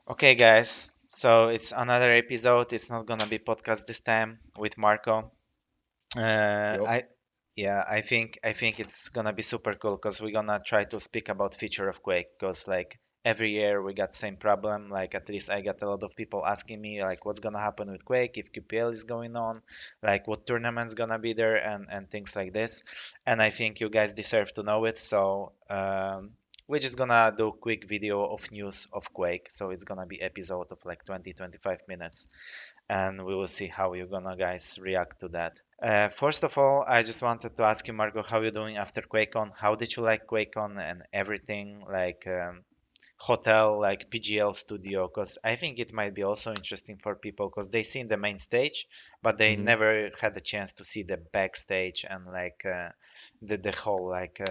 Okay, guys. So it's another episode. It's not gonna be podcast this time with Marco. Uh, Yup. I yeah, I think it's gonna be super cool because we're gonna try to speak about future of Quake. Because like every year we got same problem. Like at least I got a lot of people asking me like what's gonna happen with Quake if QPL is going on, like what tournament's gonna be there and things like this. And I think you guys deserve to know it. So we're just gonna do quick video of news of Quake. So it's gonna be episode of like 20-25 minutes, and we will see how you're gonna guys react to that. First of all, I just wanted to ask you, Marco, how you doing after QuakeCon? How did you like QuakeCon and everything, like hotel, like PGL studio? Because I think it might be also interesting for people because they seen the main stage, but they hmm never had the chance to see the backstage and like the whole like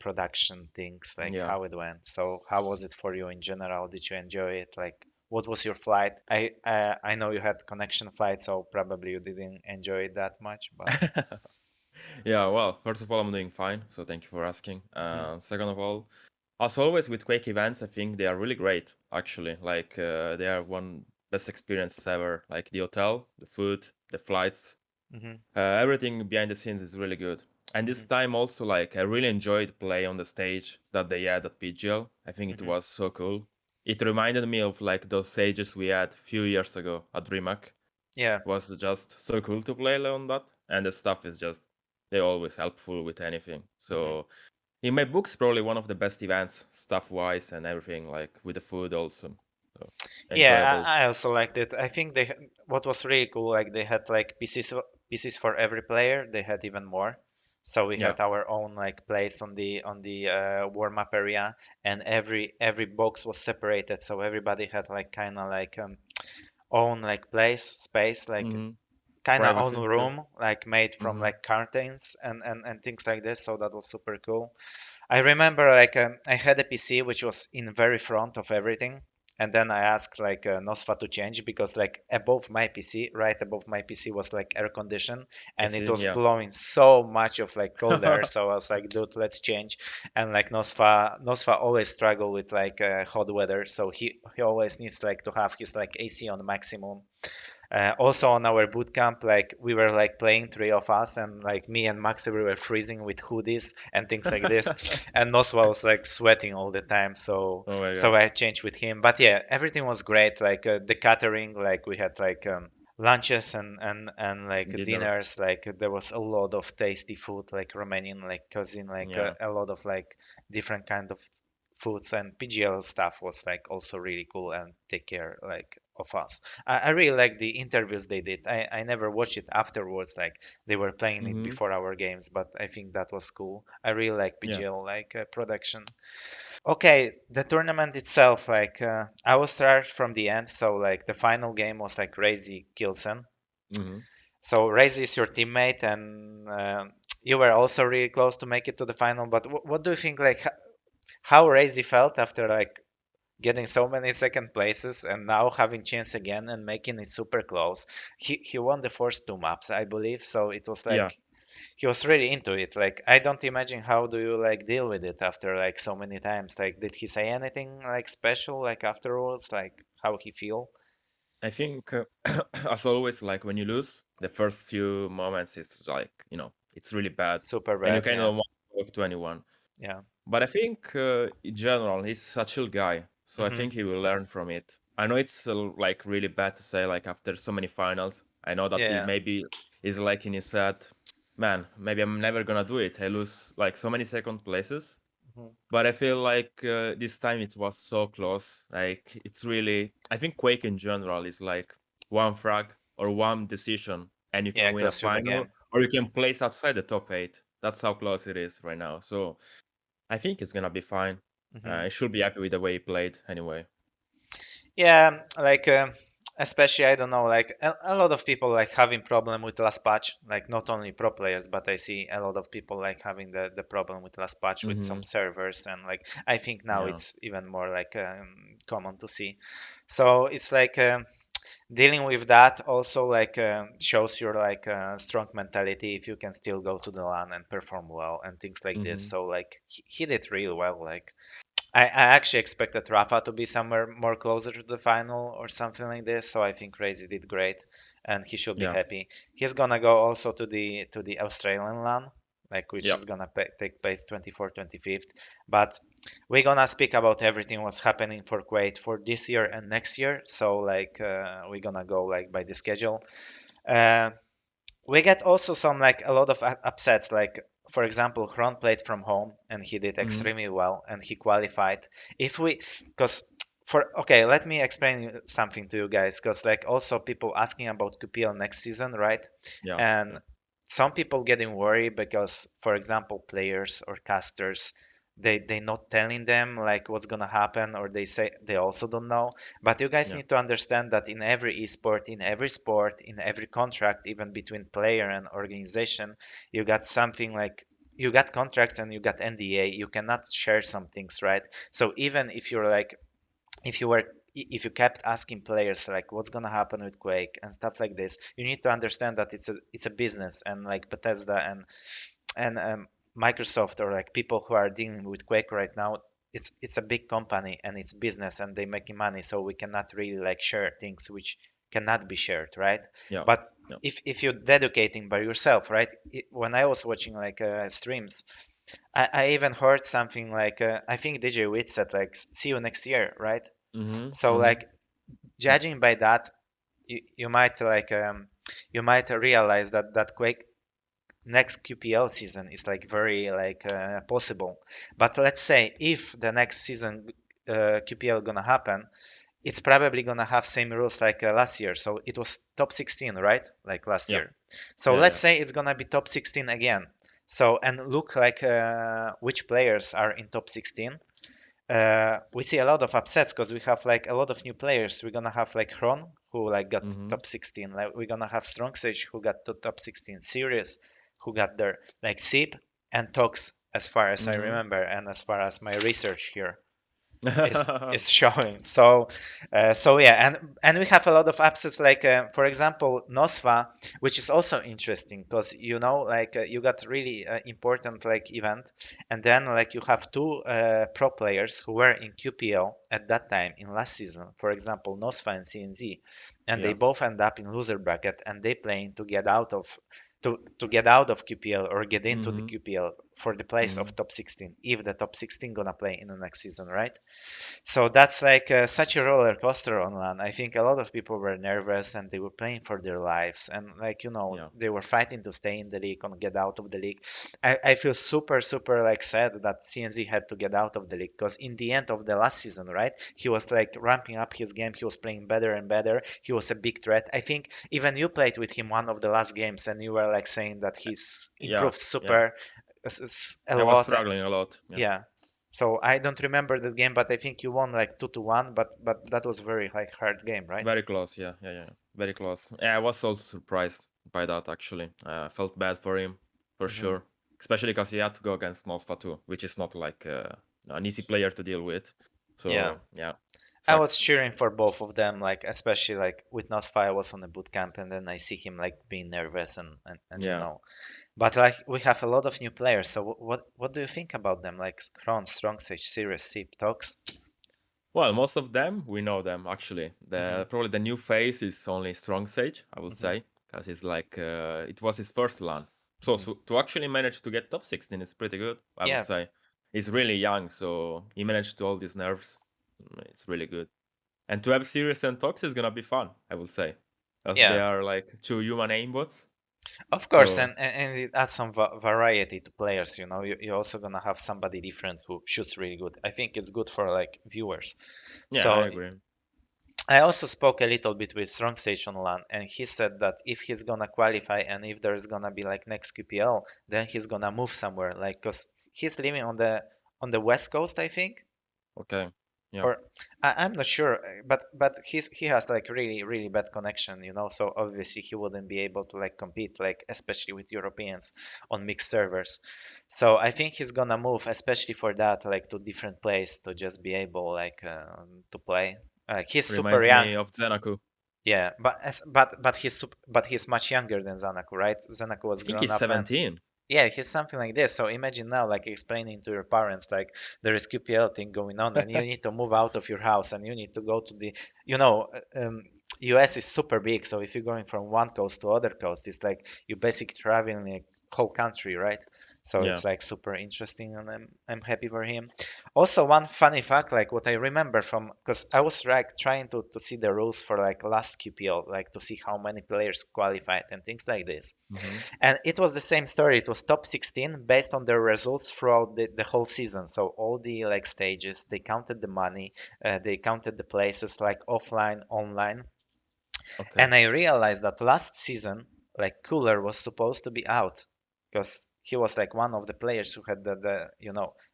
production things, like Yeah. how it went. So how was it for you in general? Did you enjoy it? Like what was your flight? I know you had connection flight, so probably you didn't enjoy it that much, but Yeah, well, first of all, I'm doing fine, so thank you for asking. mhm, Second of all, as always with Quake events, I think they are really great, actually. Like, they are one best experience ever. Like the hotel, the food, the flights, mhm, everything behind the scenes is really good. And this mhm, time also, like, I really enjoyed play on the stage that they had at PGL. I think it mhm. was so cool. It reminded me of like those stages we had a few years ago at DreamHack. Yeah. Was just so cool to play on that, and the stuff is just they're always helpful with anything. Mhm. So in my books, probably one of the best events, stuff wise and everything, like with the food also. So Yeah, enjoyable. I also liked it. I think what was really cool, like they had like pieces for every player. They had even more. So we Yeah. had our own like place on the warm up area, and every box was separated. So everybody had like kind of like own like place space, like hmm kind of own Privacy. Yeah. room, like made from hmm like curtains and things like this. So that was super cool. I remember like I had a PC which was in very front of everything, and then I asked like Nosfa to change because like above my PC, right above my PC was like air condition, I and it see. was Yeah. blowing so much of like cold air. So I was like, dude, let's change. And like Nosfa always struggle with like hot weather, so he always needs like to have his like AC on maximum. Also on our bootcamp, like we were like playing three of us, and like me and Max, we were freezing with hoodies and things like this, and Noswa was like sweating all the time. So Oh my so god. I changed with him. But yeah, everything was great. Like the catering, like we had like lunches and like Dinner. dinners. Like there was a lot of tasty food, like Romanian like cuisine, like Yeah. a lot of like different kind of foods, and PGL stuff was like also really cool and take care like of us. I really like the interviews they did. I never watched it afterwards, like they were playing it hmm before our games, but I think that was cool. I really like Yeah. PGL like production. Okay, the tournament itself, like I will start from the end. So like the final game was like Raisy Kilson. hmm So Raisy is your teammate, and you were also really close to make it to the final. But what do you think, like how Raisy felt after like getting so many second places and now having chance again and making it super close? He won the first two maps, I believe, so it was Yeah. like he was really into it. Like I don't imagine how do you like deal with it after like so many times. Like did he say anything like special like afterwards, like how he feel? I think, as always, like when you lose, the first few moments, it's like, it's really bad. Super And you bad, kind yeah. of want to talk to anyone. Yeah. But I think, in general, he's a chill guy. So I Hmm. think he will learn from it. I know it's like really bad to say, like after so many finals. I know that he Yeah. maybe is like in his head, man, maybe I'm never gonna do it. I lose like so many second places. Hmm. But I feel like this time it was so close. Like it's really, I think Quake in general is like one frag or one decision, and you Yeah, can win a close to the final, game. or you can place outside the top eight. That's how close it is right now. So I think it's gonna be fine. Hmm. I should be happy with the way he played anyway. Yeah, like especially I don't know, like a lot of people like having problem with last patch, like not only pro players, but I see a lot of people like having the problem with last patch with some hmm servers, and like I think now Yeah, it's even more like common to see. So it's like dealing with that also like shows your like strong mentality if you can still go to the LAN and perform well and things like this. hmm So like he did really well, like. I actually expected Rafa to be somewhere more closer to the final or something like this. So I think Raisy did great, and he should be Yeah, happy. He's gonna go also to the Australian LAN, like which yeah. is gonna take place 24th, 25th. But we're gonna speak about everything what's happening for Kuwait for this year and next year. So like we're gonna go like by the schedule. Uh, we get also some like a lot of upsets, like for example Hron played from home and he did Hmm. extremely well and he qualified. If we because for okay, let me explain something to you guys, because like also people asking about QPL next season, right? Yeah, And yeah, some people getting worried because for example players or casters, they not telling them like what's gonna happen, or they say they also don't know. But you guys yeah, need to understand that in every esport, in every sport, in every contract, even between player and organization, you got something like you got contracts and you got NDA. You cannot share some things, right? So even if you're like if you were if you kept asking players like what's gonna happen with Quake and stuff like this, you need to understand that it's a business, and like Bethesda and Microsoft, or like people who are dealing with Quake right now, it's a big company and it's business and they making money, so we cannot really like share things which cannot be shared, right? yeah, But yeah. if you're dedicating by yourself, right? When I was watching like streams, I even heard something like I think DJ Wit said like see you next year, right? Mm-hmm. So Mm-hmm. like judging by that, you might like you might realize that Quake next QPL season is like very like possible. But let's say if the next season QPL gonna happen, it's probably gonna have same rules like last year. So it was top 16, right? Like last Yeah, year. So yeah, let's yeah. say it's gonna be top 16 again. So and look like which players are in top 16. We see a lot of upsets because we have like a lot of new players. We're gonna have like Hron who like got to Mm-hmm. top 16. Like we're gonna have Strongsage who got to top 16. Serious who got there. Like Sip and Tox, as far as I Mm-hmm. remember and as far as my research here is showing. So so yeah, and we have a lot of upsets like for example Nosfa, which is also interesting because you know like you got really important like event, and then like you have two pro players who were in QPL at that time in last season, for example Nosfa and CNZ, and they Yeah. both end up in loser bracket and they playing to get out of to get out of QPL or get into the Mm-hmm. QPL for the place Mm-hmm. of top 16 if the top 16 gonna play in the next season, right? So that's like such a roller coaster on LAN. I think a lot of people were nervous and they were playing for their lives, and like you know Yeah. they were fighting to stay in the league and get out of the league. I feel super like sad that CNZ had to get out of the league, because in the end of the last season, right, he was like ramping up his game. He was playing better and better. He was a big threat. I think even you played with him one of the last games and you were like saying that he's Yeah. improved Yeah. super a I was lot. struggling a lot. Yeah. Yeah. So I don't remember the game, but I think you won like 2-1, but that was very like hard game, right? Very close. Yeah. Yeah. Yeah. Very close. Yeah, I was also surprised by that actually. I felt bad for him for Hmm. sure, especially because he had to go against Nostra too, which is not like an easy player to deal with. Yeah. So yeah, I was sucks. cheering for both of them, like especially like with Nosfa, I was on the boot camp and then I see him like being nervous and you Yeah. know. But like we have a lot of new players, so what do you think about them? Like Kron, Strongsage, Sirius, Sip, Tox? Well, most of them we know them actually. Hmm. The probably the new face is only Strongsage, I would Hmm. say, because it's like it was his first LAN. So, Hmm. so to actually manage to get top 16 is pretty good, I would Yeah, say. He's really young, so he managed to hold his nerves. It's really good. And to have Sirius and Tox is gonna be fun, I would say, as they yeah. are like two human aimbots. Of course, So and it adds some variety to players. You know, you're also gonna have somebody different who shoots really good. I think it's good for like viewers. yeah, I So agree. I also spoke a little bit with Strong Station Lan, and he said that if he's gonna qualify and if there's gonna be like next QPL, then he's gonna move somewhere, like cause he's living on the west coast, I think, Okay. Yeah. or I'm not sure, but he has like really bad connection, you know. So obviously he wouldn't be able to like compete, like especially with Europeans on mixed servers. So I think he's gonna move, especially for that, like to different place to just be able like to play. He's super Reminds young. me of Zenaku. Yeah, but but he's much younger than Zanaku, right? Zanaku I was think grown he's up man. 17. Yeah, he's something like this. So imagine now, like explaining to your parents, like there is QPL thing going on, and you need to move out of your house, and you need to go to the, you know, US is super big. So if you're going from one coast to other coast, it's like you basically traveling like whole country, right? So Yeah. it's like super interesting, and I'm happy for him. Also, one funny fact, like what I remember from, because I was like trying to see the rules for like last QPL, like to see how many players qualified and things like this. Hmm. And it was the same story. It was top 16 based on their results throughout the whole season. So all the like stages, they counted the money, they counted the places like offline, online. Okay. And I realized that last season, like Cooler was supposed to be out because he was like one of the players who had the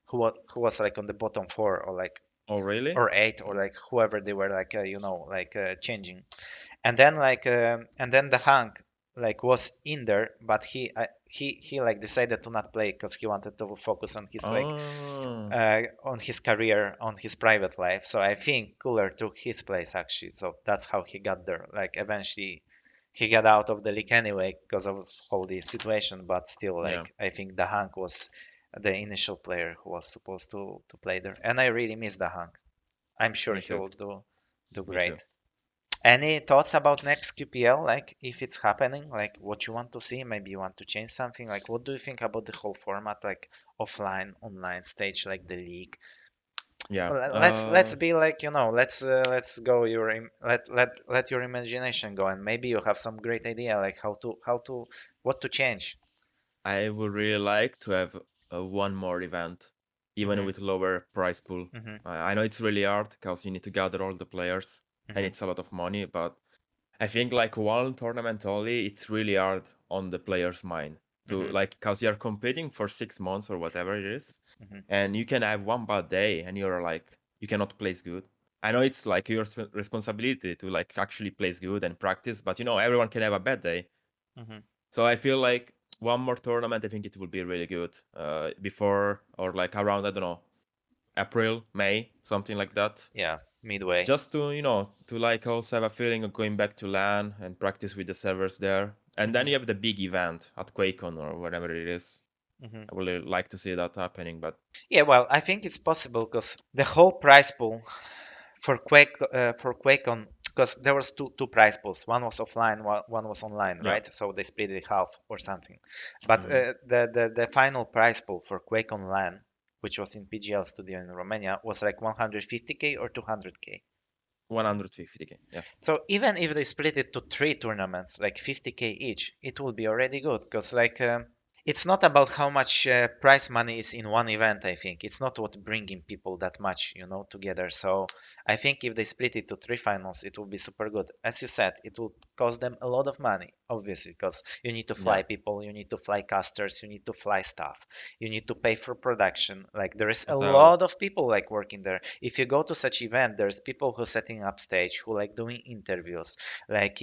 who was like on the bottom four or like Oh, really? or eight or like whoever they were like changing. And then the Hank like was in there, but he like decided to not play because he wanted to focus on his like Oh, on his career, on his private life. So I think Cooler took his place actually. So that's how he got there. Like eventually he got out of the league anyway because of all the situation, but still yeah. like I think the Hank was the initial player who was supposed to play there. And I really miss the Hank. I'm sure Me he too. will do Me too. great. Any thoughts about next QPL? Like if it's happening, like what you want to see? Maybe you want to change something. Like what do you think about the whole format? Like offline, online stage, like the league. Yeah. Let's be like let's go your let your imagination go, and maybe you have some great idea like how to what to change. I would really like to have one more event, even Mhm. with lower price pool. Mhm. I know it's really hard because you need to gather all the players and Mhm. it's a lot of money, but I think like one tournament only, it's really hard on the player's mind to Mhm. like because you're competing for 6 months or whatever it is, Mhm. and you can have one bad day and you're like you cannot place good. I know it's like your responsibility to like actually place good and practice, but everyone can have a bad day. Mhm. So I feel like one more tournament, I think it will be really good. Before or like around, I don't know, April, May, something like that. Yeah, midway. Just to like also have a feeling of going back to LAN and practice with the servers there. And then Mhm. you have the big event at QuakeCon or whatever it is. Mhm. I would really like to see that happening, but Yeah, well, I think it's possible because the whole prize pool for QuakeCon, because there was two prize pools. One was offline, one was online, yeah. right? So they split it half or something. But Hmm. the final prize pool for QuakeCon LAN, which was in PGL Studio in Romania, was like 150k or 200k. 150k. Yeah. So even if they split it to three tournaments, like 50k each, it will be already good because like it's not about how much prize money is in one event. I think it's not what bringing people that much together. So I think if they split it to three finals, it will be super good. As you said, it will cost them a lot of money, obviously, because you need to Yeah. fly people, you need to fly casters, you need to fly staff, you need to pay for production. Like there is a Hotel. lot of people like working there. If you go to such event, there's people who setting up stage, who like doing interviews, like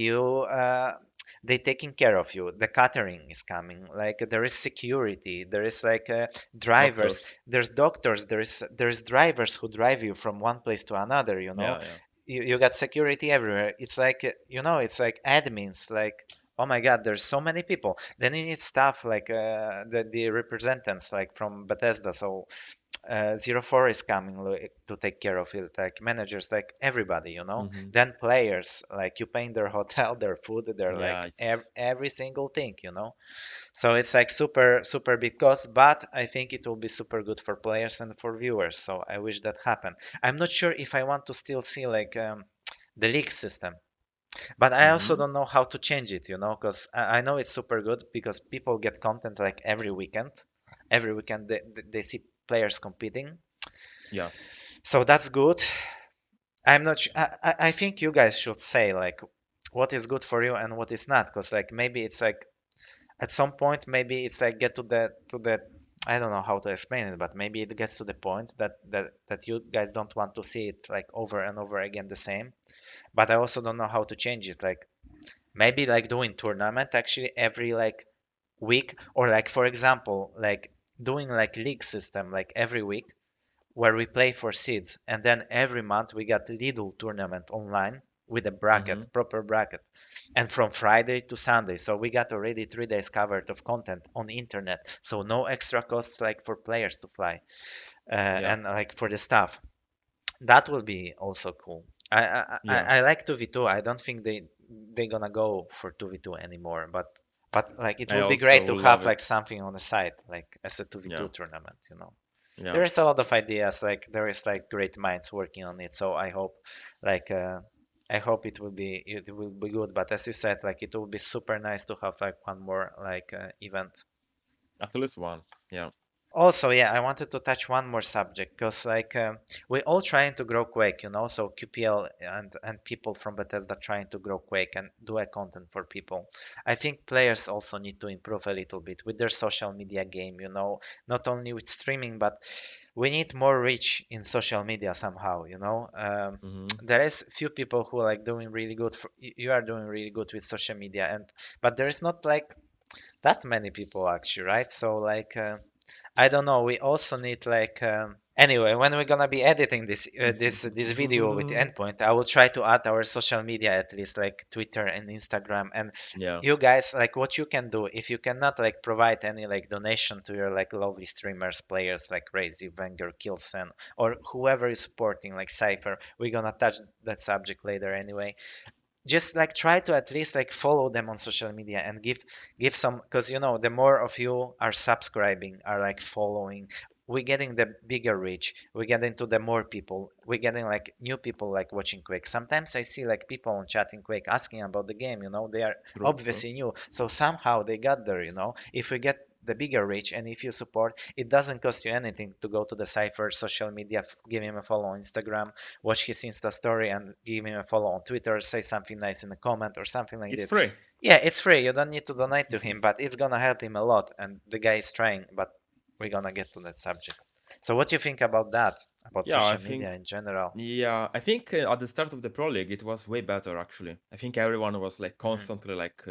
they taking care of you. The catering is coming. Like there is security. There is like drivers. Doctors. There's doctors. There's drivers who drive you from one place to another. Yeah, yeah. You got security everywhere. It's like it's like admins. Like oh my God, there's so many people. Then you need staff like the representatives like from Bethesda. So 04 is coming to take care of it, like managers, like everybody, Hmm. then players, like you paying their hotel, their food, their Yeah, like it's every single thing. So it's like super super big cost, but I think it will be super good for players and for viewers, so I wish that happened. I'm not sure if I want to still see like the league system, but I also hmm don't know how to change it, because I know it's super good because people get content like every weekend they see players competing, yeah. so that's good. I'm not sure. I think you guys should say like what is good for you and what is not, because like maybe it's like at some point maybe it's like get to the I don't know how to explain it, but maybe it gets to the point that you guys don't want to see it like over and over again the same. But I also don't know how to change it. Like maybe like doing tournament actually every like week, or like for example like doing like league system like every week where we play for seeds, and then every month we got little tournament online. with a bracket, Mm-hmm. proper bracket, and from Friday to Sunday. So we got already 3 days covered of content on the internet. So no extra costs like for players to fly Yeah. and like for the staff. That will be also cool. Yeah. I like 2v2. I don't think they're gonna go for 2v2 anymore, but like it I will be also great to will love have like it. something on the side, like as a Yeah. 2v2 tournament, you know. Yeah. There is a lot of ideas, like there is like great minds working on it. So like I hope it will be good. But as you said, like it will be super nice to have like one more like event. At least one. Yeah. Also, yeah, I wanted to touch one more subject because like we're all trying to grow Quake, you know, so QPL and people from Bethesda trying to grow Quake and do a content for people. I think players also need to improve a little bit with their social media game, you know, not only with streaming, but we need more reach in social media somehow, you know. Mm-hmm. There is few people who are like doing really good. You are doing really good with social media, and but there is not like that many people actually, right? So like. I don't know. We also need like anyway, when we're gonna be editing this video with Endpoint, I will try to add our social media at least like Twitter and Instagram. And Yeah. you guys, like what you can do if you cannot like provide any like donation to your like lovely streamers, players like Raisy, vengeurR, Kilsen, or whoever is supporting like cypheR. We're gonna touch that subject later anyway. Just like try to at least like follow them on social media and give some, because you know the more of you are subscribing, are like following, we're getting the bigger reach, we're getting to the more people, we're getting like new people like watching Quake. Sometimes I see like people on chatting Quake asking about the game, you know, they are True. True. obviously new, so somehow they got there, you know. If we get the bigger reach and if you support, it doesn't cost you anything to go to the cypheR social media, give him a follow on Instagram, watch his Insta story and give him a follow on Twitter, say something nice in a comment or something like It's this. free. Yeah, it's free. You don't need to donate to him, but it's gonna help him a lot. And the guy is trying, but we're gonna get to that subject. So what do you think about that? About Yeah, I social think media in general? Yeah, I think at the start of the Pro League it was way better actually. I think everyone was like Mm, constantly like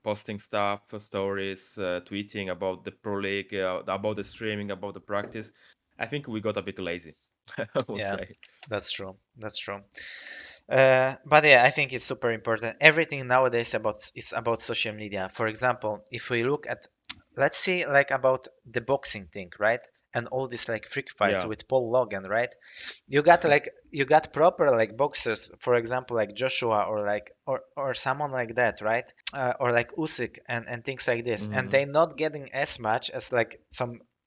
posting stuff, stories, tweeting about the Pro League, about the streaming, about the practice. I think we got a bit lazy, I would yeah, say. that's true. That's true. But yeah, I think it's super important. Everything nowadays about social media. For example, if we look at, let's see, like about the boxing thing, right? And all these like freak fights Yeah. with Paul Logan, right? You got proper like boxers, for example, like Joshua or like or someone like that, right? Or like Usyk and things like this, and Hmm. they're not getting as much as like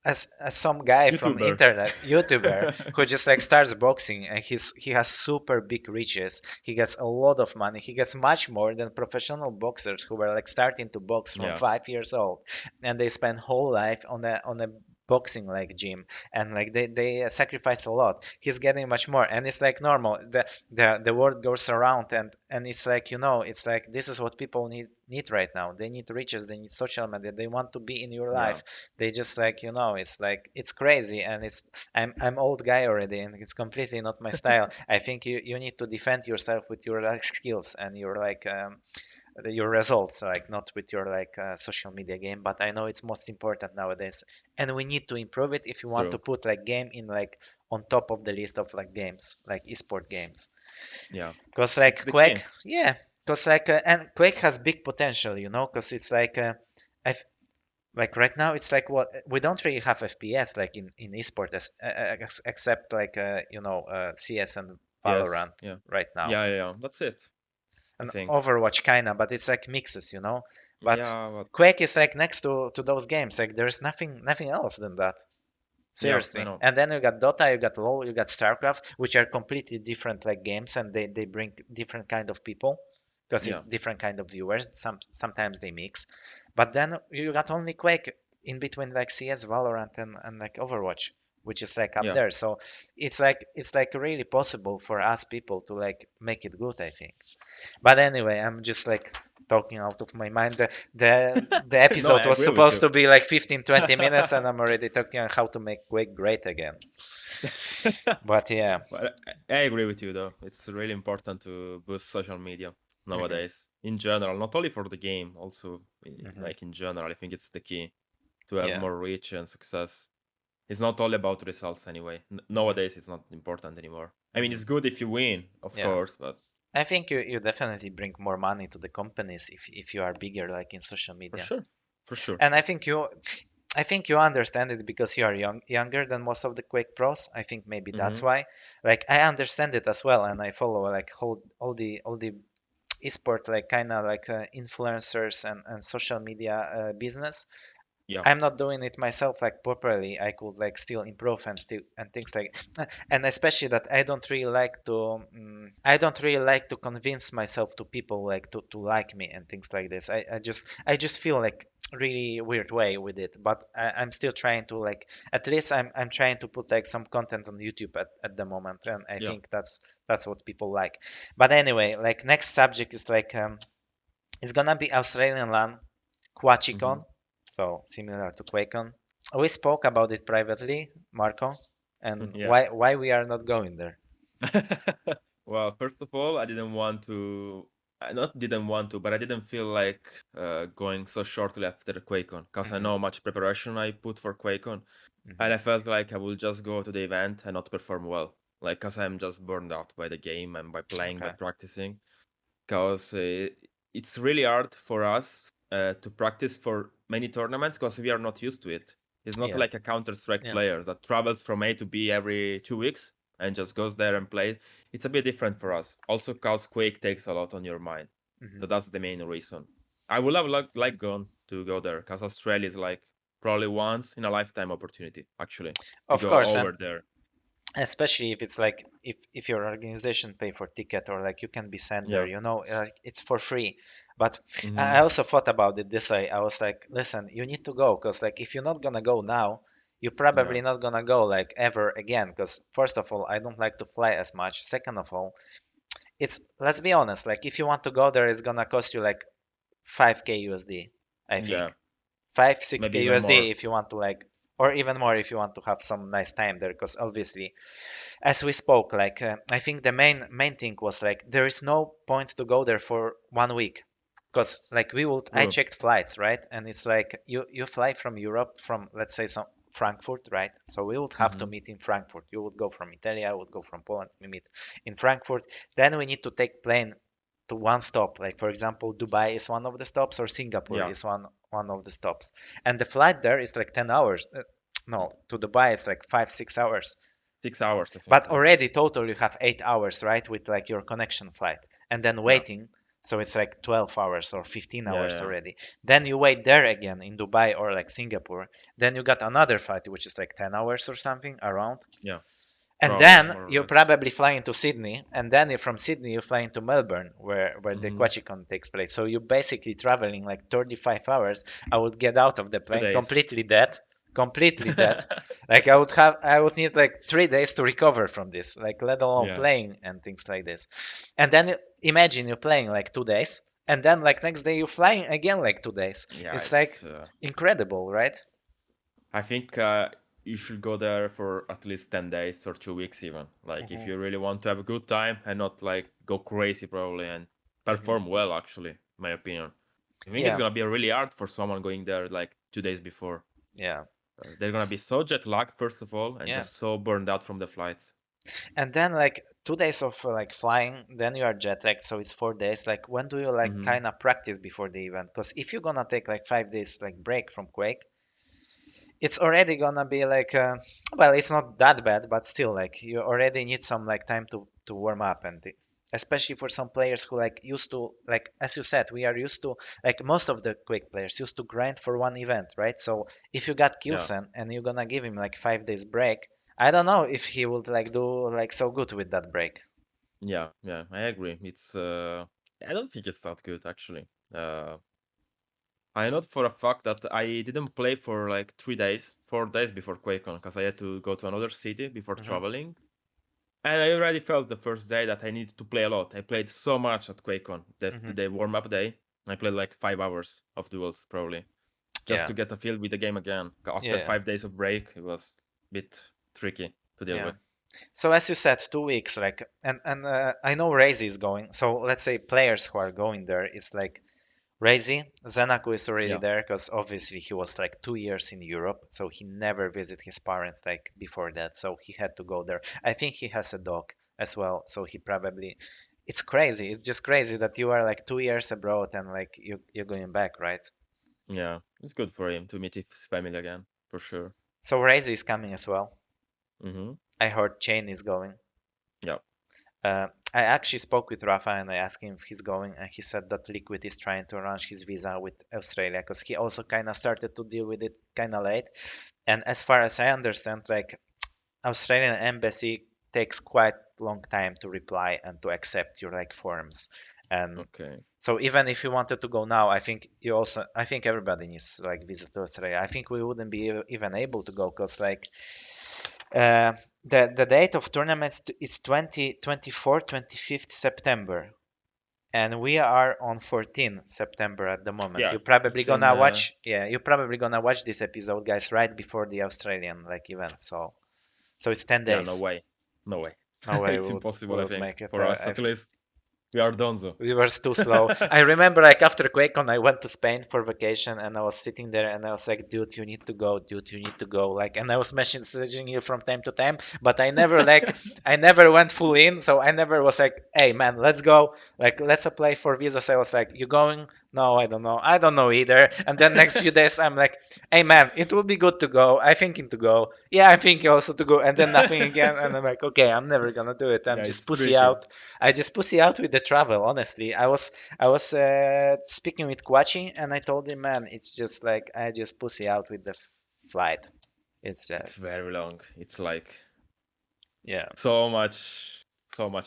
as some guy from YouTuber. internet YouTuber who just like starts boxing and he has super big reaches. He gets a lot of money. He gets much more than professional boxers who were like starting to box from Yeah. 5 years old, and they spend whole life on a boxing like gym, and like they sacrifice a lot. He's getting much more, and it's like normal. The word goes around, and it's like, you know, it's like this is what people need right now. They need riches, they need social media, they want to be in your Yeah. life. They just like, you know, it's like it's crazy, and I'm old guy already, and it's completely not my style. I think you need to defend yourself with your like skills and your like your results, like not with your like social media game. But I know it's most important nowadays, and we need to improve it if you It's want to true. put like game in like on top of the list of like games, like esport games. Yeah. Because It's like the Quake, key. yeah, because like and Quake has big potential, you know, because it's like I like right now it's like what we don't really have FPS like in esport except like you know CS and Yes. Valorant Yeah. right now, Yeah. Yeah. Yeah. That's it. I and think. Overwatch kinda, but it's like mixes, you know. But Yeah. But Quake is like next to those games. Like there's nothing else than that. yeah, I Seriously. know. And then you got Dota, you got LoL, you got StarCraft, which are completely different like games, and they bring different kind of people because it's Yeah. different kind of viewers. Sometimes they mix. But then you got only Quake in between like CS, Valorant, and like Overwatch, which is like up Yeah. there. So it's like really possible for us people to like make it good, I think. But anyway, I'm just like talking out of my mind. The No, I episode was agree with supposed you. to be like 15-20 minutes, and I'm already talking on how to make Quake great again. But yeah. But I agree with you though. It's really important to boost social media Hmm. nowadays in general, not only for the game, also Hmm. like in general. I think it's the key to have Yeah. more reach and success. It's not all about results anyway. Hmm. Nowadays, it's not important anymore. I mean, Hmm. it's good if you win, of Yeah. course, but I think you definitely bring more money to the companies if you are bigger, like in social For media. sure, for sure. And I think you understand it because you are younger than most of the Quake pros. I think maybe that's Mm-hmm. why. Like I understand it as well, and I follow like all the esport like kind of like influencers and social media business. Yeah. I'm not doing it myself like properly. I could like still improve and things like, and especially that I don't really like to convince myself to people like to like me and things like this. I just feel like really weird way with it, but I'm still trying to like at least I'm trying to put like some content on YouTube at the moment, and I Yeah. think that's what people like. But anyway, like next subject is like it's gonna be Australian LAN Mm-hmm. Kuachicon, so similar to QuakeCon. We spoke about it privately, Marco, and Yeah. why we are not going there. Well, first of all, I didn't want to. I not didn't want to, but I didn't feel like going so shortly after QuakeCon because I Hmm. know how much preparation I put for QuakeCon, and I Hmm. felt like I will just go to the event and not perform well, like because I'm just burned out by the game and by playing, by Okay. practicing. Because it's really hard for us to practice for many tournaments because we are not used to it. It's not Yeah. like a Counter Strike Yeah. player that travels from A to B every 2 weeks and just goes there and plays. It's a bit different for us. Also, because Quake takes a lot on your mind. Hmm. So that's the main reason. I would have like gone to go there because Australia is like probably once in a lifetime opportunity actually to Of go course, and over there. especially if it's like if your organization pay for ticket or like you can be sent there, Yeah. like it's for free. But I Mm-hmm. also thought about it this way. I was like, listen, you need to go because like if you're not gonna go now, you're Yeah. probably not gonna go like ever again. Because first of all, I don't like to fly as much. Second of all, it's let's be honest, like if you want to go there, it's gonna cost you like 5k USD, I Yeah. think. 5 Maybe 6k even USD more. if you want to like, or even more if you want to have some nice time there, because obviously as we spoke, like I think the main thing was like there is no point to go there for 1 week, because like I True. checked flights, right, and it's like you fly from Europe, from let's say some Frankfurt, right? So we would have to Mm-hmm. meet in Frankfurt. You would go from Italy, I would go from Poland. We meet in Frankfurt. Then we need to take plane to one stop. Like for example, Dubai is one of the stops, or Singapore Yeah. is one of the stops. And the flight there is like 10 hours. No, to Dubai it's like 5 6 hours. 6 hours, I think. But Yeah. already total you have 8 hours, right, with like your connection flight, and then Yeah. waiting. So it's like 12 hours or 15 Yeah. hours Yeah. already. Then you wait there again in Dubai or like Singapore. Then you got another flight, which is like 10 hours or something around. Yeah. And Probably then more or you're less. probably flying to Sydney. And then from Sydney, you fly into Melbourne, where the Mm-hmm. Quachican takes place. So you're basically traveling like 35 hours. I would get out of the plane 2 days. completely dead, completely dead. Like I would need like 3 days to recover from this, like let alone Yeah. playing and things like this. And then imagine you're playing like 2 days, and then like next day you're flying again like 2 days. Yeah. It's like It's. incredible, right? I think you should go there for at least 10 days or 2 weeks, even. Like, if Hmm. you really want to have a good time and not like go crazy, probably, and Hmm. perform well, actually, my opinion. I think it's Yeah, gonna be really hard for someone going there like 2 days before. yeah, They're gonna be so jet lagged, first of all, and yeah. just so burned out from the flights. And then like 2 days of like flying, then you are jet lagged, so it's 4 days. Like when do you like Mm-hmm. kind of practice before the event? Because if you're gonna take like 5 days like break from Quake, it's already gonna be like well, it's not that bad, but still like you already need some like time to warm up, and especially for some players who like used to, like as you said, we are used to, like most of the Quake players used to grind for one event, right? So if you got Yeah. Kilsen and you're gonna give him like 5 days break, I don't know if he would like do like so good with that break. Yeah. Yeah. I agree. It's. I don't think it's that good, actually. Uh, I know for a fact that I didn't play for like 3 days, 4 days before QuakeCon because I had to go to another city before Hmm. traveling. And I already felt the first day that I needed to play a lot. I played so much at QuakeCon, the Hmm. day warm up day. I played like 5 hours of duels probably just Yeah, to get a feel with the game again. After yeah, 5 days of break, it was a bit tricky to deal yeah. with. So as you said, 2 weeks, like, and I know Raisy is going. So let's say players who are going there is like Raisy. Zenaku is already Yeah, there because obviously he was like 2 years in Europe, so he never visited his parents like before that, so he had to go there. I think he has a dog as well, so he probably it's crazy. It's just crazy that you are like 2 years abroad and like you're going back, right? Yeah, it's good for him to meet his family again, for sure. So Raisy is coming as well. Mm-hmm. I heard Chain is going. Yeah. I actually spoke with Rafa and I asked him if he's going, and he said that Liquid is trying to arrange his visa with Australia because he also kind of started to deal with it kind of late. And as far as I understand, like Australian embassy takes quite long time to reply and to accept your like forms. And Okay. so even if you wanted to go now, I think everybody needs like visa to Australia. I think we wouldn't be even able to go because like uh, the date of tournaments is 25th September, and we are on 14 September at the moment. Yeah, You're probably it's in. gonna watch, yeah, you're probably gonna watch this episode, guys, right before the Australian like event. So it's 10 Yeah, no days. way. No way. No way It's we impossible, I would think. make it. For us, at least, we are donzo. We were too slow. I remember like after QuakeCon, I went to Spain for vacation and I was sitting there and I was like, dude, you need to go, dude, you need to go. Like, and I was messaging you from time to time, but I never went full in. So I never was like, hey man, let's go. Like, let's apply for visas. I was like, you going? No, I don't know. I don't know either. And then next few days, I'm like, hey man, it will be good to go. I thinking to go. Yeah, I'm thinking also to go. And then nothing again. And I'm like, okay, I'm never gonna do it. I'm Yeah, just it's pussy tricky. out. I just pussy out with the travel. Honestly, I was speaking with Kuachi and I told him, man, it's just like I just pussy out with the flight. It's It's just very long. It's like yeah, so much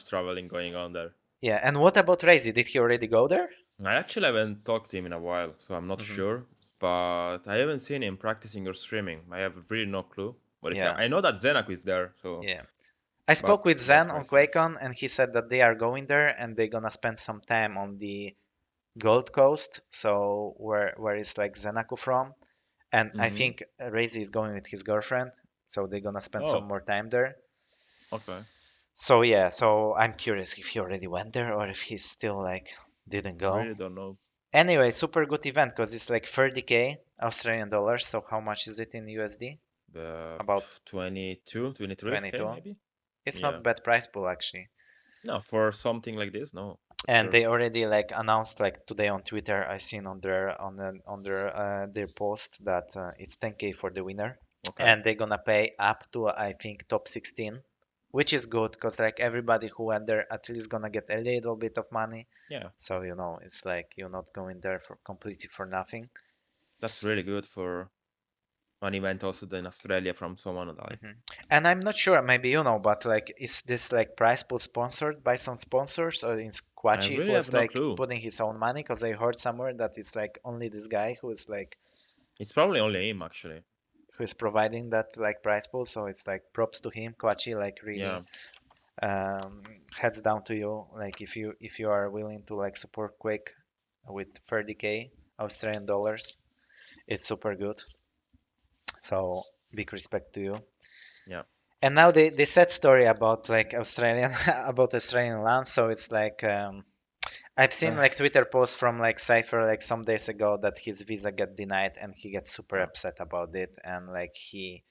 traveling going on there. yeah. And what about Razy? Did he already go there? I actually haven't talked to him in a while, so I'm not Hmm. sure. But I haven't seen him practicing or streaming. I have really no clue what is he. Yeah, I know that Zenak is there, so yeah. I but spoke with no Zen on question. QuakeCon and he said that they are going there and they're gonna spend some time on the Gold Coast, so where is like Zenaku from? And I Mm-hmm. think Razy is going with his girlfriend, so they're gonna spend some Oh, more time there. okay. So yeah, so I'm curious if he already went there or if he still like didn't I go. really don't know. Anyway, super good event because it's like 30k Australian dollars. So how much is it in USD? The About 22, 23K 22. maybe? It's Yeah. not bad price pool actually. No, for something like this, no, for And sure. they already like announced like today on Twitter. I seen on their post that it's 10k for the winner, Okay. and they're gonna pay up to I think top 16, which is good because like everybody who went there at least gonna get a little bit of money. Yeah, So it's like you're not going there for completely for nothing. that's really good for an event also in Australia from someone like. Hmm. And I'm not sure, maybe but like, is this like prize pool sponsored by some sponsors, or is I Quachi really who have is no like clue. putting his own money? Because I heard somewhere that it's like only this guy It's probably only him actually. who is providing that like prize pool. So it's like props to him, Quachi. Like really, Yeah, heads down to you. Like if you are willing to like support Quake with 30k Australian dollars, it's super good. So big respect to you. yeah. And now they said story about like Australian about Australian land. So it's like I've seen Uh, like Twitter posts from like cypheR like some days ago that his visa get denied and he gets super yeah, upset about it, and like he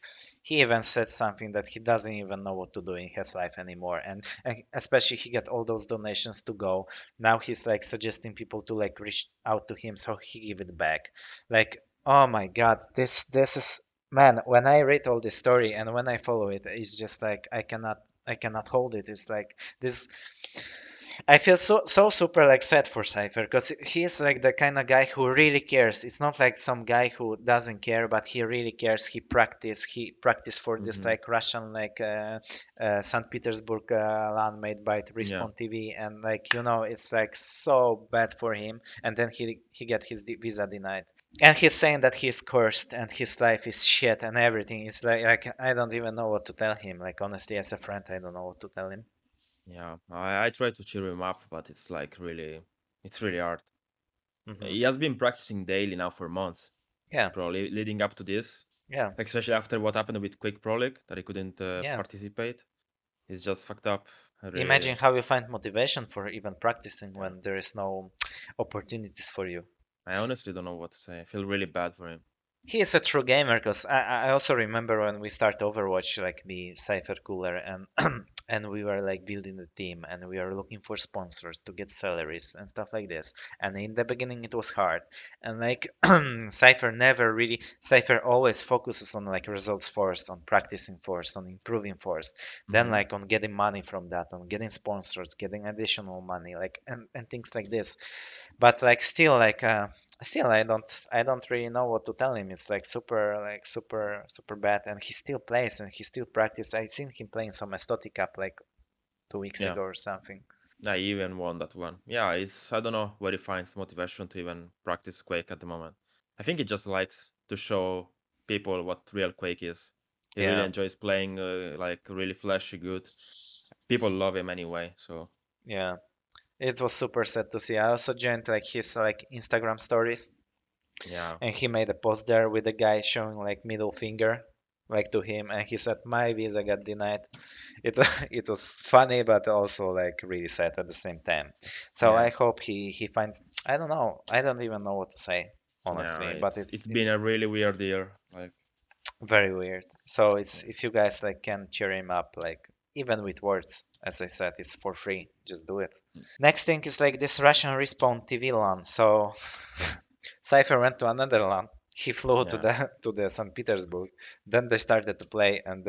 even said something that he doesn't even know what to do in his life anymore, and especially he get all those donations to go. Now he's like suggesting people to like reach out to him so he give it back. Like, oh my god, this is, man, when I read all this story and when I follow it, it's just like I cannot hold it. It's like this. I feel so super like sad for cypheR because he's like the kind of guy who really cares. It's not like some guy who doesn't care, but he really cares. He practiced for this hmm like Russian like St. Petersburg LAN made by yeah, Respawn TV, and like it's like so bad for him. And then he get his visa denied. And he's saying that he's cursed and his life is shit and everything. It's like I don't even know what to tell him. Like honestly, as a friend, I don't know what to tell him. yeah. I try to cheer him up, but it's like it's really hard. Hmm. He has been practicing daily now for months, Yeah, probably leading up to this, yeah. especially after what happened with Quake Pro League that he couldn't Yeah. participate. It's just fucked up. Really, Imagine how you find motivation for even practicing yeah. when there is no opportunities for you. I honestly don't know what to say. I feel really bad for him. He is a true gamer because I also remember when we start Overwatch, like me, cypheR Cooler, and and we were like building the team, and we are looking for sponsors to get salaries and stuff like this. And in the beginning it was hard, and like cypheR never really, cypheR always focuses on like results first, on practicing first, on improving first, then Mm-hmm. like on getting money from that, on getting sponsors, getting additional money, like and things like this. But like still like still I don't really know what to tell him. It's like super bad, and he still plays and he still practice. I seen him playing some Estoti Cup like 2 weeks Yeah. ago or something. I even won that one. Yeah, it's I don't know where he finds motivation to even practice Quake at the moment. I think he just likes to show people what real Quake is. He really Yeah, enjoys playing like really flashy good. People love him anyway, so yeah. It was super sad to see. I also joined like his like Instagram stories, yeah. and he made a post there with a guy showing like middle finger like to him, and he said my visa got denied. It it was funny but also like really sad at the same time. So I Yeah. hope he finds, I don't know, I don't even know what to say Yeah, honestly, but it's been it's a really weird year. Like very weird. So it's, yeah. if you guys like can cheer him up, like even with words, as I said, it's for free, just do it. Next thing is like this Russian Respawn TV LAN. So cypheR went to another LAN. He flew to Yeah. the St. Petersburg. Then they started to play, and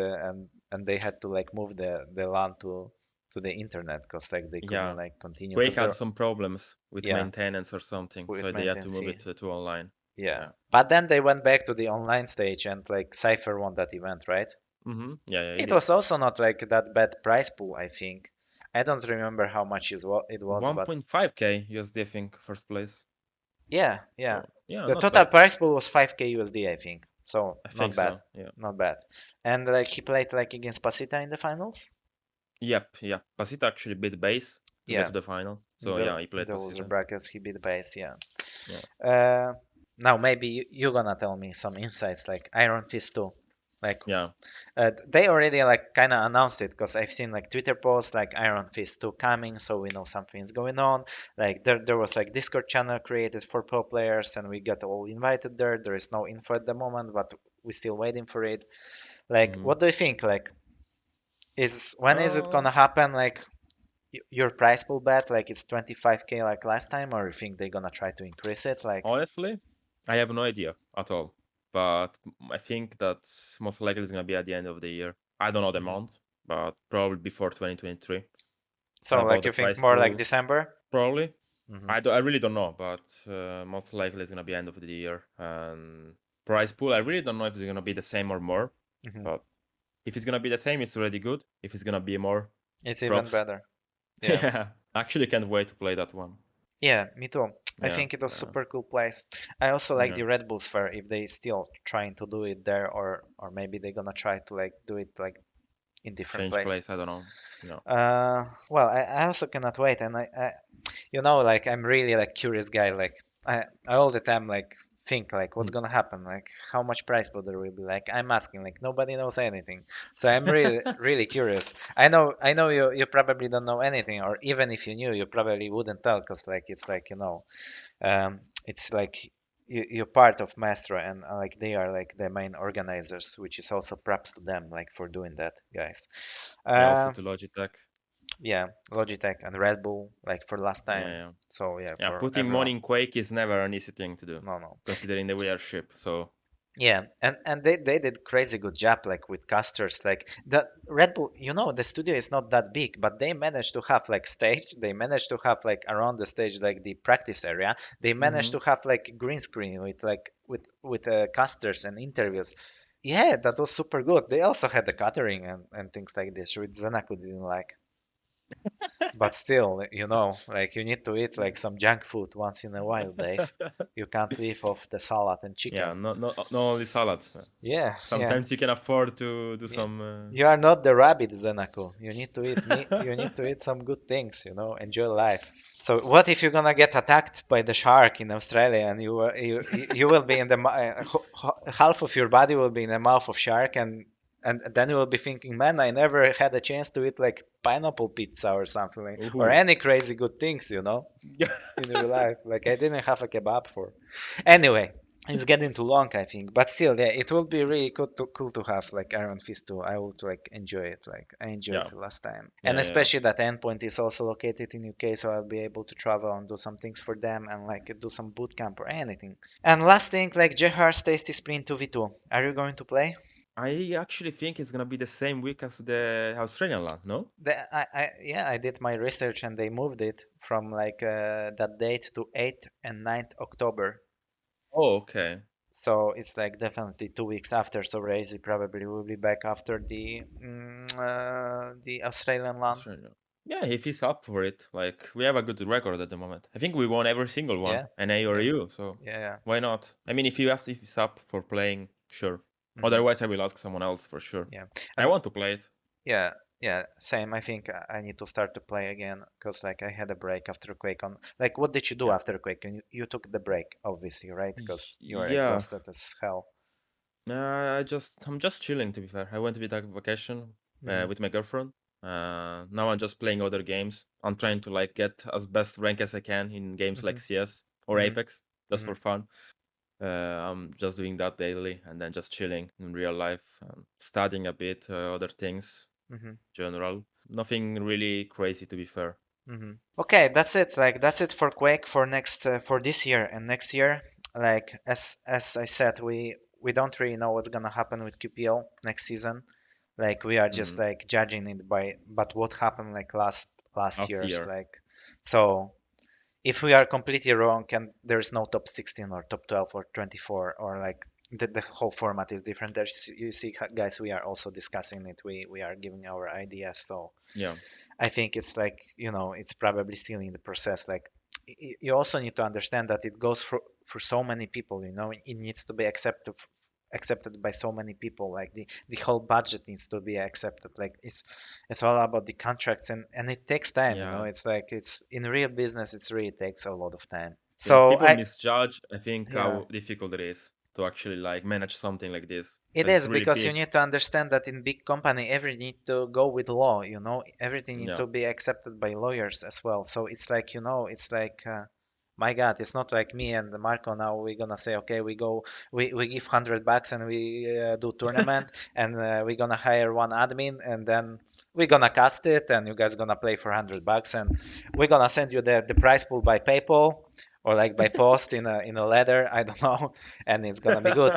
they had to like move the LAN to the internet because like they couldn't Yeah. like continue Quake because had they're, some problems with yeah, maintenance or something, with so they had to maintenance. move it to online. Yeah, Yeah. but then they went back to the online stage, and like cypheR won that event, right? Mm-hmm. Yeah, yeah, he It did. was also not like that bad prize pool, I think. I don't remember how much it was, but 1.5k USD, I think, first place. yeah, yeah. So yeah, The not total bad. prize pool was 5k USD, I think. So I not think bad, so. Yeah. not bad. And like he played like against Pasita in the finals. Yep. Yeah. Pasita actually beat base to get Yeah, to the final. in So the yeah, he in played the loser Pasita. brackets he beat base. Yeah. Yeah. Uh, Now maybe you're gonna tell me some insights like Iron Fist 2. Like Yeah. they already like kind of announced it because I've seen like Twitter posts like Iron Fist 2 coming, so we know something's going on. Like there was like Discord channel created for pro players, and we got all invited there. There is no info at the moment, but we're still waiting for it. Like, Mm-hmm. what do you think? Like, is when is it Uh, gonna happen? Like, your price pool bet, like it's 25k like last time, or you think they're gonna try to increase it? Like, Honestly, I have no idea at all. But I think that most likely it's gonna be at the end of the year. I don't know the mhm. month, but probably before 2023. And So about like the you think price more like pool, December? probably. Hmm. I really don't know, but most likely it's gonna be end of the year. And price pool, I really don't know if it's gonna be the same or more. Hmm. But if it's gonna be the same, it's already good. If it's gonna be more, It's even props. better. Yeah. Yeah, actually can't wait to play that one. Yeah, me too. I Yeah, think it was super cool place. I also like yeah. the Red Bulls fair if they still trying to do it there, or maybe they're gonna try to like do it like in different Change place. place, I don't know. No. Well, I also cannot wait, and like I'm really like curious guy. Like I all the time like think like what's gonna happen, like how much price pool there will be. Like I'm asking, like nobody knows anything, so I'm really curious. I know you probably don't know anything, or even if you knew, you probably wouldn't tell, because like it's like it's like you're part of Maestro, and like they are like the main organizers, which is also props to them like for doing that, guys. Yeah, also Uh, to Logitech. yeah, Logitech and Red Bull, like for last Yeah, time. yeah. So yeah, Yeah, for putting money everyone. in Quake is never an easy thing to do, No, no. considering the way ship. So, Yeah, and they did crazy good job like with casters. Like the Red Bull, the studio is not that big, but they managed to have like stage. They managed to have like around the stage like the practice area. They managed hmm to have like green screen with like with casters and interviews. Yeah, that was super good. They also had the catering and things like this, which Zanaku didn't like. But still, like you need to eat like some junk food once in a while, Dave. You can't live off the salad and yeah, chicken. not only salad. Yeah, yeah. Sometimes you can afford to do Yeah. some. You are not the rabbit, Zenako. You need to eat meat. You need to eat some good things, enjoy life. So what if you're gonna get attacked by the shark in Australia, and you will be in the half of your body will be in the mouth of shark, and then you will be thinking, man, I never had a chance to eat like pineapple pizza or something, or Ooh. any crazy good things, in real life. Like I didn't have a kebab for. Anyway, It's getting too long, I think. But still, yeah, it will be really cool to have like Iron Fist too. I would like enjoy it. Like I enjoyed Yeah, it last time, and yeah, yeah. especially that Endpoint is also located in UK, so I'll be able to travel and do some things for them and like do some boot camp or anything. And last thing, like vengeur's Tasty Sprint 2v2. Are you going to play? I actually think it's gonna be the same week as the Australian land, no? Yeah, I did my research and they moved it from like that date to 8th and 9th October. Oh, okay. So it's like definitely 2 weeks after. So Raisy probably will be back after the Australian one. Australia. Yeah, if he's up for it, like we have a good record at the moment. I think we won every single one, Yeah, NA or yeah, EU, so yeah, why not? I mean, if he's up for playing, sure. yeah. Otherwise, I will ask someone else for sure. Yeah. I And want to play it. yeah, yeah, same. I think I need to start to play again because like I had a break after QuakeCon. Like, what did you do Yeah. after Quake? You took the break, obviously, right? Because you are Yeah. exhausted as hell. I'm just chilling to be fair. I went with a vacation Hmm. with my girlfriend. Now I'm just playing other games. I'm trying to like get as best rank as I can in games like Hmm. CS or Hmm. Apex, just Hmm. for fun. I'm just doing that daily and then just chilling in real life, studying a bit, other things, Hmm. general. Nothing really crazy to be fair. Okay, that's it. Like that's it for Quake for next for this year and next year. Like as I said, we don't really know what's gonna happen with QPL next season. Like we are just Mm. like judging it by but what happened like last Last year's year. like so if we are completely wrong and there's no top 16 or top 12 or 24 or like the whole format is different. There's you see guys, we are also discussing it. We are giving our ideas. So Yeah. I think it's like, it's probably still in the process. Like you also need to understand that it goes for so many people, it needs to be accepted by so many people. Like the whole budget needs to be accepted. Like it's all about the contracts and it takes time. Yeah. It's like it's in real business, it's really takes a lot of time. Yeah. So People I misjudge, I think, yeah, how difficult it is to actually like manage something like this it because it's is really because you big. need to understand that in big company, everything need to go with law. Everything need Yeah. to be accepted by lawyers as well. So it's like, it's like, my God, it's not like me and Marco now. We're gonna say, okay, we give $100 and we do tournament, and we're gonna hire one admin, and then we're gonna cast it, and you guys gonna play for $100, and we're gonna send you the prize pool by PayPal or like by post in a letter. I don't know, and it's gonna be good.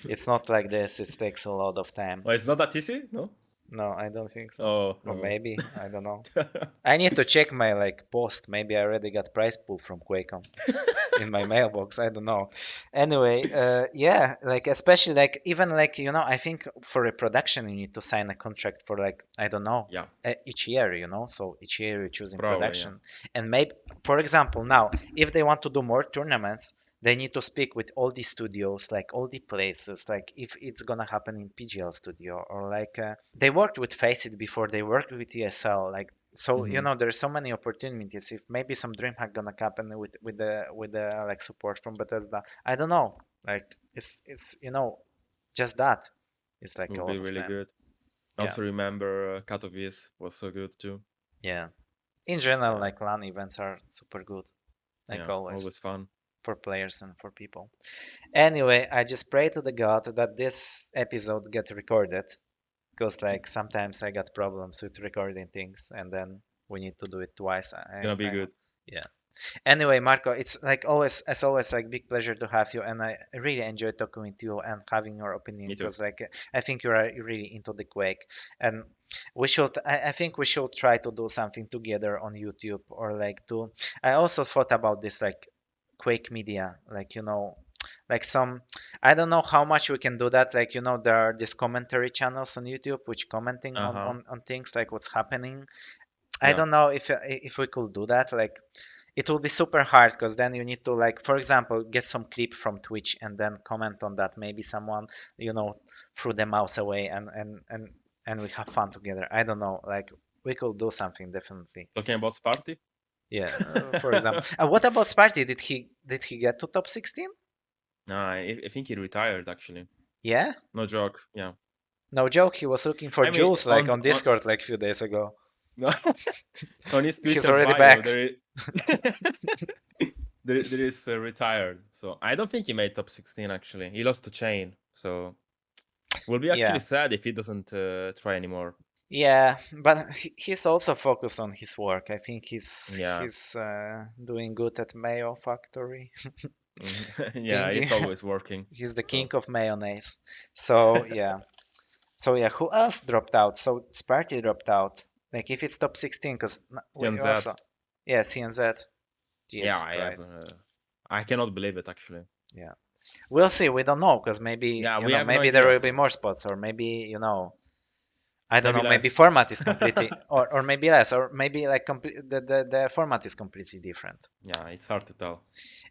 It's not like this. It takes a lot of time. Well, it's not that easy, no? No, I don't think so. Oh, Or oh. maybe, I don't know. I need to check my like post. Maybe I already got prize pool from QuakeCon in my mailbox. I don't know. Anyway, yeah, like especially like even like I think for a production you need to sign a contract for like I don't know Yeah, each year. So each year you're choosing probably, yeah. production, and maybe for example now if they want to do more tournaments. They need to speak with all the studios, like all the places, like if it's gonna happen in PGL Studio or like they worked with Faceit before, they worked with ESL, like so Mhm. there's so many opportunities. If maybe some DreamHack gonna happen with the like support from Bethesda, I don't know. Like it's just that. It's like a Would be lot of really time. good. I Yeah, also remember Katowice was so good too. yeah. In general, Yeah, like LAN events are super good, like yeah, always, always fun. for players and for people. Anyway, I just pray to the God that this episode get recorded, because like sometimes I got problems with recording things, and then we need to do it twice. Gonna be I good. Yeah. Anyway, Marco, it's like always, as always, like big pleasure to have you, and I really enjoy talking with you and having your opinion Me too. because like I think you are really into the Quake, and I think we should try to do something together on YouTube or like to. I also thought about this like Quake media, like like some. I don't know how much we can do that. Like there are these commentary channels on YouTube which commenting on Uh-huh. on on things like what's happening. I Yeah. don't know if we could do that. Like it will be super hard because then you need to like for example get some clip from Twitch and then comment on that. Maybe someone threw the mouse away and we have fun together. I don't know, like we could do something definitely. Talking about Sparty? Yeah, for example, what about Sparty? Did he get to top 16? Nah, I think he retired actually. Yeah, No joke. Yeah. no joke, he was looking for I mean, Jules like on Discord like few days ago. no, on his He's Twitter already bio back. there. there is retired. So I don't think he made top 16 actually. He lost to Chain. So will be Yeah. actually sad if he doesn't try anymore. Yeah, but he's also focused on his work. I think Yeah. he's doing good at Mayo Factory. Yeah, Thinking it's always working. he's the king So of mayonnaise. So yeah. So yeah, who else dropped out? So Sparty dropped out. Like if it's top 16, because we TNZ. also, yeah, CNZ. Yeah, Jesus I have. Christ. I cannot believe it actually. Yeah, we'll see. We don't know because maybe Yeah, we have no maybe there idea. will be So more spots, or maybe I don't maybe know. Maybe less. format is completely, or maybe less, or maybe like the format is completely different. Yeah, it's hard to tell.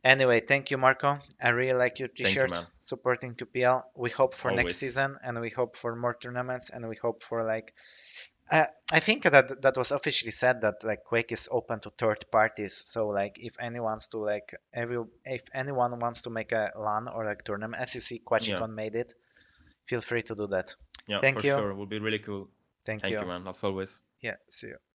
Anyway, thank you, Marco. I really like your Thank you, T-shirt man. supporting QPL. We hope for next Always. season, and we hope for more tournaments, and we hope for like. I think that was officially said that like Quake is open to third parties. So like if anyone wants to like if anyone wants to make a LAN or like tournament, as you see, Yeah, Quachicon made it. Feel free to do that. yeah, for Thank you. sure. Will be really cool. Thank Thank you, you. man. As always. Yeah. See you.